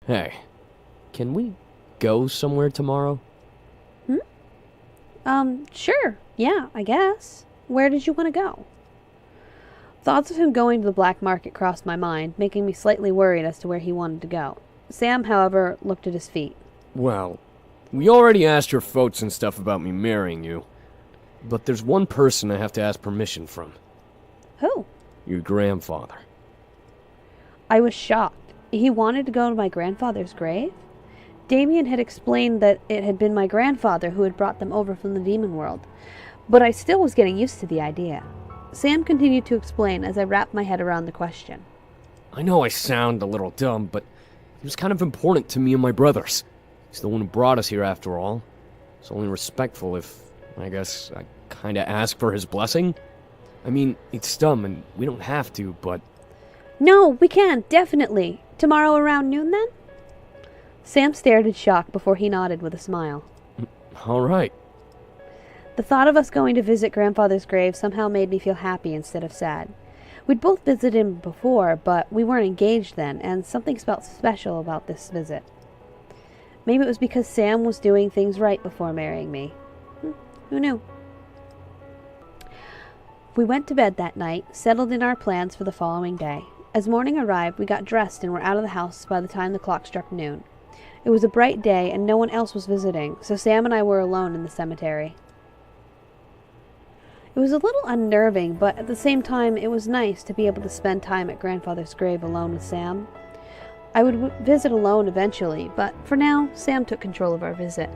Hey, can we go somewhere tomorrow? Sure. Yeah, I guess. Where did you want to go? Thoughts of him going to the black market crossed my mind, making me slightly worried as to where he wanted to go. Sam, however, looked at his feet. Well, we already asked your folks and stuff about me marrying you. But there's one person I have to ask permission from. Who? Your grandfather. I was shocked. He wanted to go to my grandfather's grave? Damien had explained that it had been my grandfather who had brought them over from the demon world, but I still was getting used to the idea. Sam continued to explain as I wrapped my head around the question. I know I sound a little dumb, but he was kind of important to me and my brothers. He's the one who brought us here after all. It's only respectful if, I guess, I kinda ask for his blessing. I mean, it's dumb and we don't have to, but... No, we can, definitely. Tomorrow around noon, then? Sam stared in shock before he nodded with a smile. All right. The thought of us going to visit Grandfather's grave somehow made me feel happy instead of sad. We'd both visited him before, but we weren't engaged then, and something felt special about this visit. Maybe it was because Sam was doing things right before marrying me. Who knew? We went to bed that night, settled in our plans for the following day. As morning arrived, we got dressed and were out of the house by the time the clock struck noon. It was a bright day and no one else was visiting, so Sam and I were alone in the cemetery. It was a little unnerving, but at the same time it was nice to be able to spend time at Grandfather's grave alone with Sam. I would visit alone eventually, but for now, Sam took control of our visit.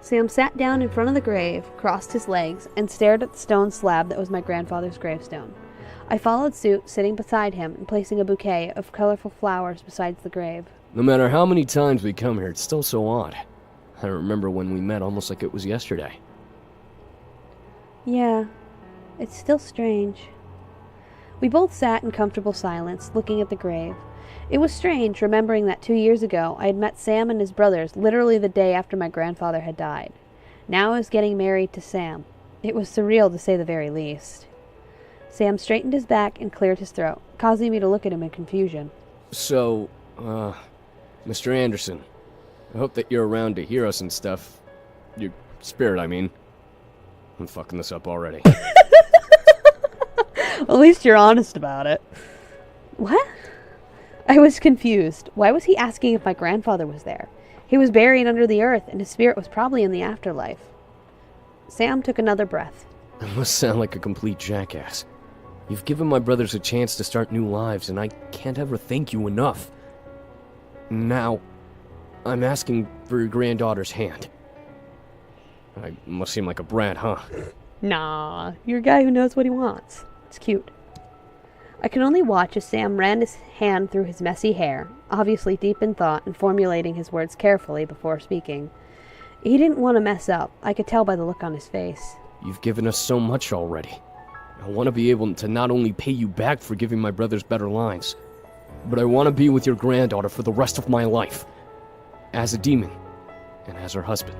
Sam sat down in front of the grave, crossed his legs, and stared at the stone slab that was my grandfather's gravestone. I followed suit, sitting beside him and placing a bouquet of colorful flowers beside the grave. No matter how many times we come here, it's still so odd. I remember when we met almost like it was yesterday. Yeah, it's still strange. We both sat in comfortable silence, looking at the grave. It was strange, remembering that 2 years ago I had met Sam and his brothers literally the day after my grandfather had died. Now I was getting married to Sam. It was surreal, to say the very least. Sam straightened his back and cleared his throat, causing me to look at him in confusion. So, Mr. Anderson, I hope that you're around to hear us and stuff. Your spirit, I mean. I'm fucking this up already. At least you're honest about it. What? I was confused. Why was he asking if my grandfather was there? He was buried under the earth, and his spirit was probably in the afterlife. Sam took another breath. I must sound like a complete jackass. You've given my brothers a chance to start new lives, and I can't ever thank you enough. Now, I'm asking for your granddaughter's hand. I must seem like a brat, huh? Nah, you're a guy who knows what he wants. It's cute. I could only watch as Sam ran his hand through his messy hair, obviously deep in thought and formulating his words carefully before speaking. He didn't want to mess up. I could tell by the look on his face. You've given us so much already. I want to be able to not only pay you back for giving my brothers better lives, but I want to be with your granddaughter for the rest of my life. As a demon, and as her husband.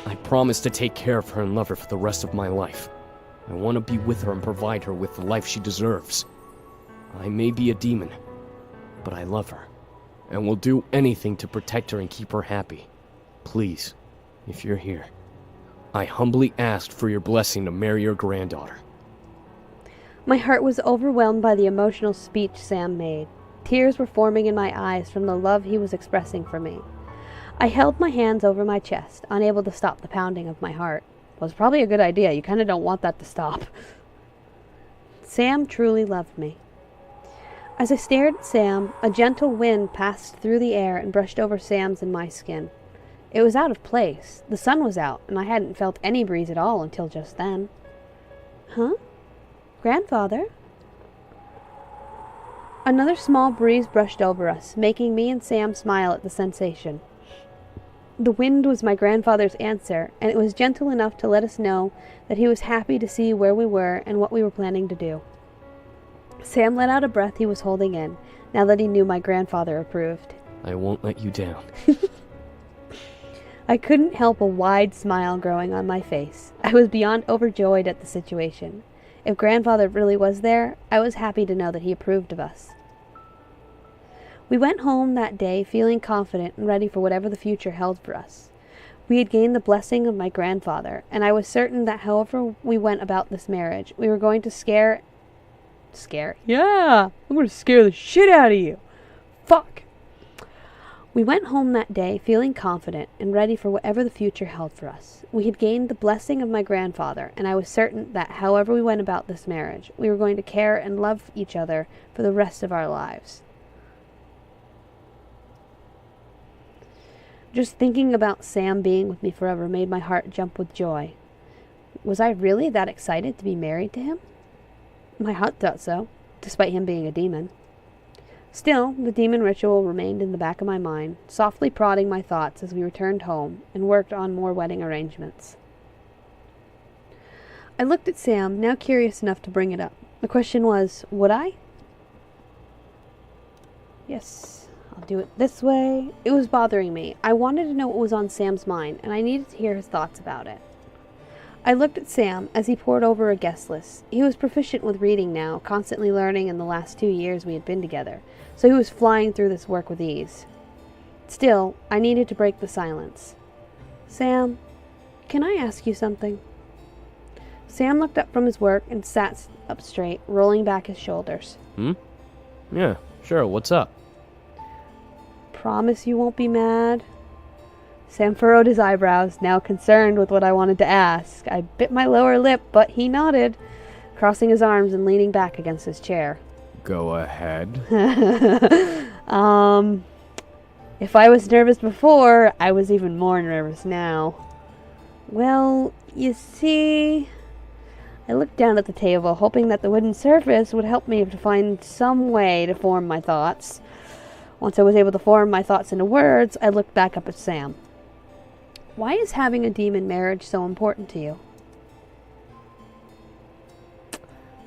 I promise to take care of her and love her for the rest of my life. I want to be with her and provide her with the life she deserves. I may be a demon, but I love her, and will do anything to protect her and keep her happy. Please, if you're here, I humbly ask for your blessing to marry your granddaughter. My heart was overwhelmed by the emotional speech Sam made. Tears were forming in my eyes from the love he was expressing for me. I held my hands over my chest, unable to stop the pounding of my heart. It was probably a good idea. You kind of don't want that to stop. Sam truly loved me. As I stared at Sam, a gentle wind passed through the air and brushed over Sam's and my skin. It was out of place. The sun was out, and I hadn't felt any breeze at all until just then. Huh? Grandfather? Another small breeze brushed over us, making me and Sam smile at the sensation. The wind was my grandfather's answer, and it was gentle enough to let us know that he was happy to see where we were and what we were planning to do. Sam let out a breath he was holding in, now that he knew my grandfather approved. I won't let you down. I couldn't help a wide smile growing on my face. I was beyond overjoyed at the situation. If grandfather really was there, I was happy to know that he approved of us. We went home that day feeling confident and ready for whatever the future held for us. We had gained the blessing of my grandfather, and I was certain that however we went about this marriage, we were going to scare? Yeah, I'm going to scare the shit out of you. Fuck. We went home that day feeling confident and ready for whatever the future held for us. We had gained the blessing of my grandfather, and I was certain that however we went about this marriage, we were going to care and love each other for the rest of our lives. Just thinking about Sam being with me forever made my heart jump with joy. Was I really that excited to be married to him? My heart thought so, despite him being a demon. Still, the demon ritual remained in the back of my mind, softly prodding my thoughts as we returned home and worked on more wedding arrangements. I looked at Sam, now curious enough to bring it up. The question was, would I? Yes, I'll do it this way. It was bothering me. I wanted to know what was on Sam's mind, and I needed to hear his thoughts about it. I looked at Sam as he pored over a guest list. He was proficient with reading now, constantly learning in the last 2 years we had been together, so he was flying through this work with ease. Still, I needed to break the silence. Sam, can I ask you something? Sam looked up from his work and sat up straight, rolling back his shoulders. Yeah, sure, what's up? Promise you won't be mad? Sam furrowed his eyebrows, now concerned with what I wanted to ask. I bit my lower lip, but he nodded, crossing his arms and leaning back against his chair. Go ahead. If I was nervous before, I was even more nervous now. Well, you see, I looked down at the table, hoping that the wooden surface would help me to find some way to form my thoughts. Once I was able to form my thoughts into words, I looked back up at Sam. Why is having a demon marriage so important to you?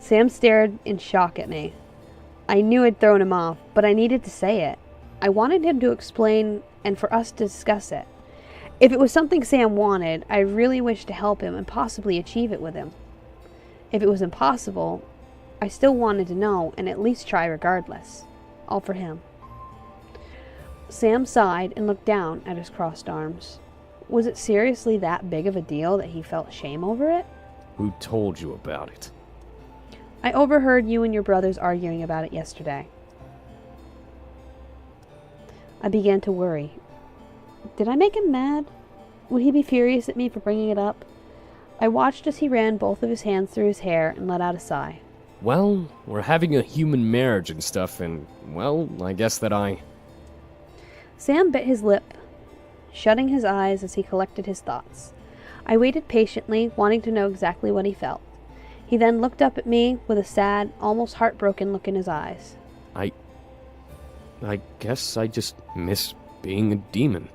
Sam stared in shock at me. I knew I'd thrown him off, but I needed to say it. I wanted him to explain and for us to discuss it. If it was something Sam wanted, I really wished to help him and possibly achieve it with him. If it was impossible, I still wanted to know and at least try regardless. All for him. Sam sighed and looked down at his crossed arms. Was it seriously that big of a deal that he felt shame over it? Who told you about it? I overheard you and your brothers arguing about it yesterday. I began to worry. Did I make him mad? Would he be furious at me for bringing it up? I watched as he ran both of his hands through his hair and let out a sigh. Well, we're having a human marriage and stuff, and, well, I guess that Sam bit his lip, shutting his eyes as he collected his thoughts. I waited patiently, wanting to know exactly what he felt. He then looked up at me with a sad, almost heartbroken look in his eyes. I guess I just miss being a demon.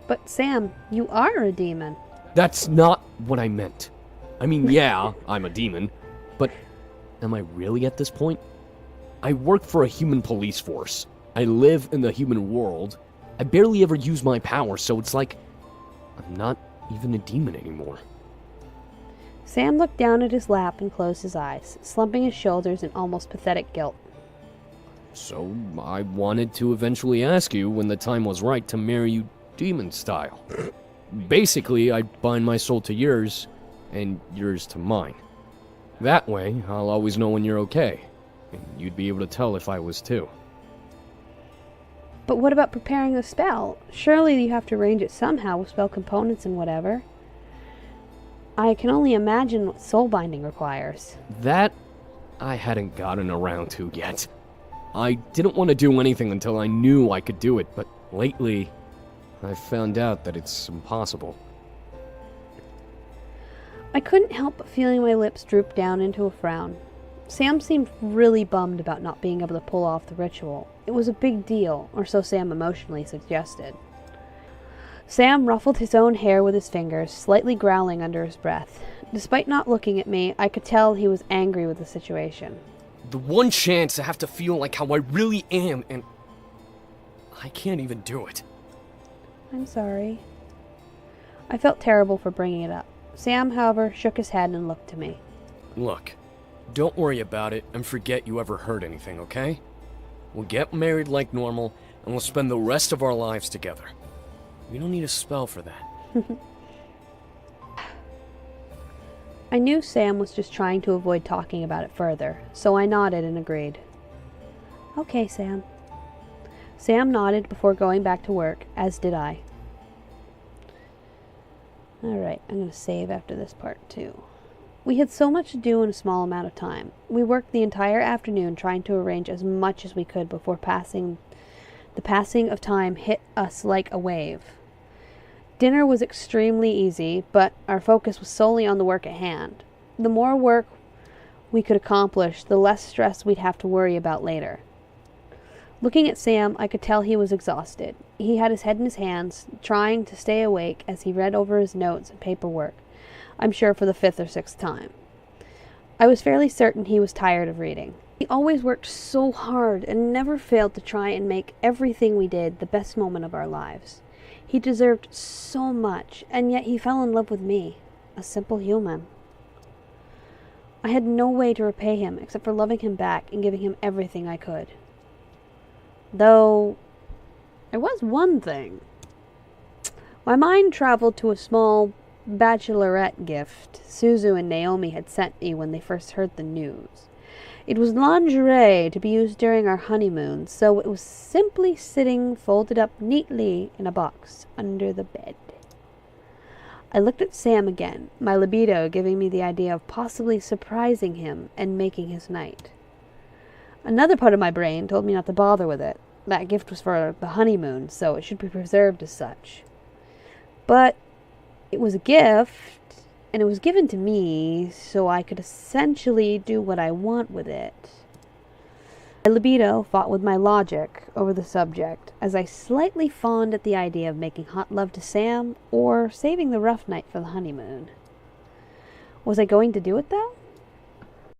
But Sam, you are a demon. That's not what I meant. I mean, yeah, I'm a demon, but am I really at this point? I work for a human police force. I live in the human world. I barely ever use my power, so it's like I'm not even a demon anymore. Sam looked down at his lap and closed his eyes, slumping his shoulders in almost pathetic guilt. So I wanted to eventually ask you when the time was right to marry you demon style. Basically, I'd bind my soul to yours, and yours to mine. That way, I'll always know when you're okay, and you'd be able to tell if I was too. But what about preparing the spell? Surely you have to arrange it somehow with spell components and whatever. I can only imagine what soul binding requires. That I hadn't gotten around to yet. I didn't want to do anything until I knew I could do it, but lately, I've found out that it's impossible. I couldn't help but feeling my lips droop down into a frown. Sam seemed really bummed about not being able to pull off the ritual. It was a big deal, or so Sam emotionally suggested. Sam ruffled his own hair with his fingers, slightly growling under his breath. Despite not looking at me, I could tell he was angry with the situation. The one chance I have to feel like how I really am, and I can't even do it. I'm sorry. I felt terrible for bringing it up. Sam, however, shook his head and looked to me. Look, don't worry about it and forget you ever heard anything, okay? We'll get married like normal, and we'll spend the rest of our lives together. We don't need a spell for that. I knew Sam was just trying to avoid talking about it further, so I nodded and agreed. Okay, Sam. Sam nodded before going back to work, as did I. Alright, I'm going to save after this part too. We had so much to do in a small amount of time. We worked the entire afternoon trying to arrange as much as we could before the passing of time hit us like a wave. Dinner was extremely easy, but our focus was solely on the work at hand. The more work we could accomplish, the less stress we'd have to worry about later. Looking at Sam, I could tell he was exhausted. He had his head in his hands, trying to stay awake as he read over his notes and paperwork, I'm sure for the 5th or 6th time. I was fairly certain he was tired of reading. He always worked so hard and never failed to try and make everything we did the best moment of our lives. He deserved so much, and yet he fell in love with me, a simple human. I had no way to repay him except for loving him back and giving him everything I could. Though, there was one thing. My mind traveled to a small bachelorette gift Suzu and Naomi had sent me when they first heard the news. It was lingerie to be used during our honeymoon, so it was simply sitting folded up neatly in a box under the bed. I looked at Sam again, my libido giving me the idea of possibly surprising him and making his night. Another part of my brain told me not to bother with it. That gift was for the honeymoon, so it should be preserved as such. But it was a gift, and it was given to me, so I could essentially do what I want with it. My libido fought with my logic over the subject, as I slightly fawned at the idea of making hot love to Sam, or saving the rough night for the honeymoon. Was I going to do it, though?